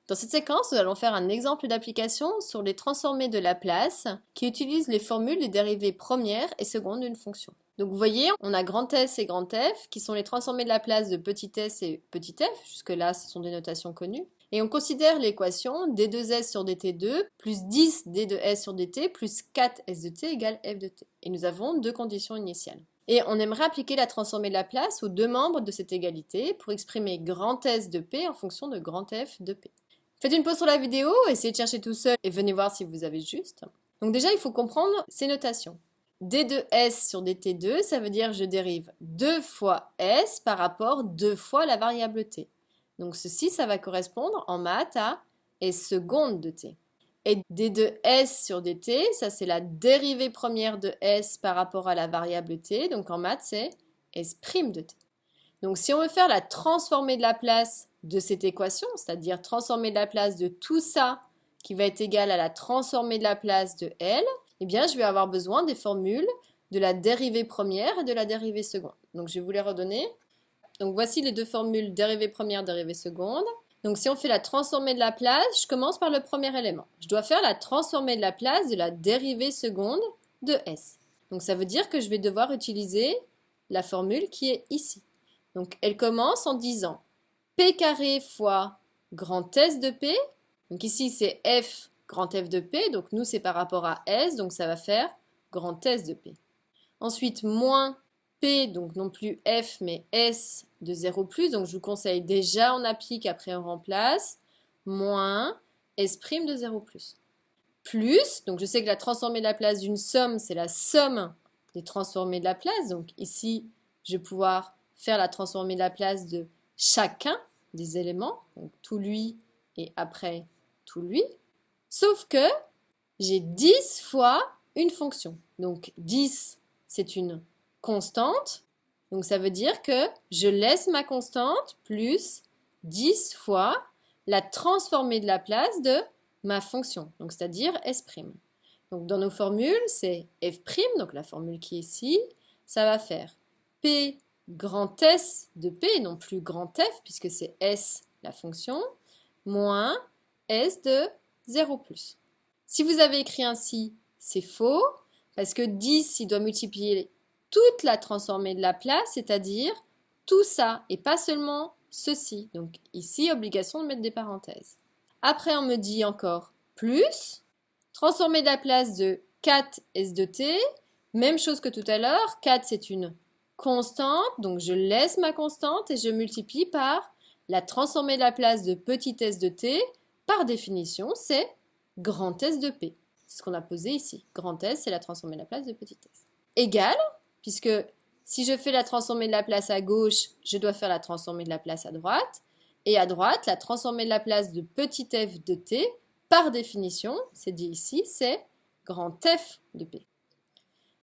Dans cette séquence, nous allons faire un exemple d'application sur les transformés de Laplace qui utilisent les formules des dérivées première et seconde d'une fonction. Donc vous voyez, on a grand S et grand F qui sont les transformés de Laplace de petit s et petit f, jusque-là ce sont des notations connues. Et on considère l'équation d2s sur dt2 plus 10 d2s sur dt plus 4s de t égale f de t. Et nous avons deux conditions initiales. Et on aimerait appliquer la transformée de Laplace aux deux membres de cette égalité pour exprimer grand S de P en fonction de grand F de P. Faites une pause sur la vidéo, essayez de chercher tout seul et venez voir si vous avez juste. Donc déjà, il faut comprendre ces notations. D de S sur dt2, ça veut dire que je dérive 2 fois S par rapport 2 fois la variable t. Donc ceci, ça va correspondre en maths à S seconde de t. Et d de S sur dt, ça c'est la dérivée première de S par rapport à la variable t. Donc en maths, c'est S' de t. Donc si on veut faire la transformée de Laplace de cette équation, c'est-à-dire transformer de Laplace de tout ça qui va être égal à la transformée de Laplace de L, eh bien je vais avoir besoin des formules de la dérivée première et de la dérivée seconde. Donc je vais vous les redonner. Donc voici les deux formules dérivée première, dérivée seconde. Donc si on fait la transformée de Laplace, je commence par le premier élément. Je dois faire la transformée de Laplace de la dérivée seconde de S. Donc ça veut dire que je vais devoir utiliser la formule qui est ici. Donc elle commence en disant P carré fois grand S de P. Donc ici c'est F grand F de P, donc nous c'est par rapport à S, donc ça va faire grand S de P. Ensuite moins P, donc non plus F mais S de 0 plus, donc je vous conseille déjà on applique, après on remplace, moins S' de 0 plus. Plus, donc je sais que la transformée de Laplace d'une somme, c'est la somme des transformées de Laplace, donc ici je vais pouvoir faire la transformée de Laplace de chacun des éléments, donc tout lui et après tout lui, sauf que j'ai 10 fois une fonction. Donc 10, c'est une constante, donc ça veut dire que je laisse ma constante plus 10 fois la transformée de Laplace de ma fonction, donc c'est-à-dire S'. Donc dans nos formules, c'est F', donc la formule qui est ici, ça va faire P grand S de P, non plus grand F, puisque c'est S la fonction, moins S de 0 plus. Si vous avez écrit ainsi, c'est faux, parce que 10, il doit multiplier toute la transformée de Laplace, c'est-à-dire tout ça, et pas seulement ceci. Donc ici, obligation de mettre des parenthèses. Après, on me dit encore plus, transformée de Laplace de 4S de t, même chose que tout à l'heure, 4 c'est une constante, donc je laisse ma constante et je multiplie par la transformée de Laplace de petit s de t, par définition, c'est grand S de P. C'est ce qu'on a posé ici. Grand S, c'est la transformée de Laplace de petit s. Égal, puisque si je fais la transformée de Laplace à gauche, je dois faire la transformée de Laplace à droite. Et à droite, la transformée de Laplace de petit f de t, par définition, c'est dit ici, c'est grand F de P.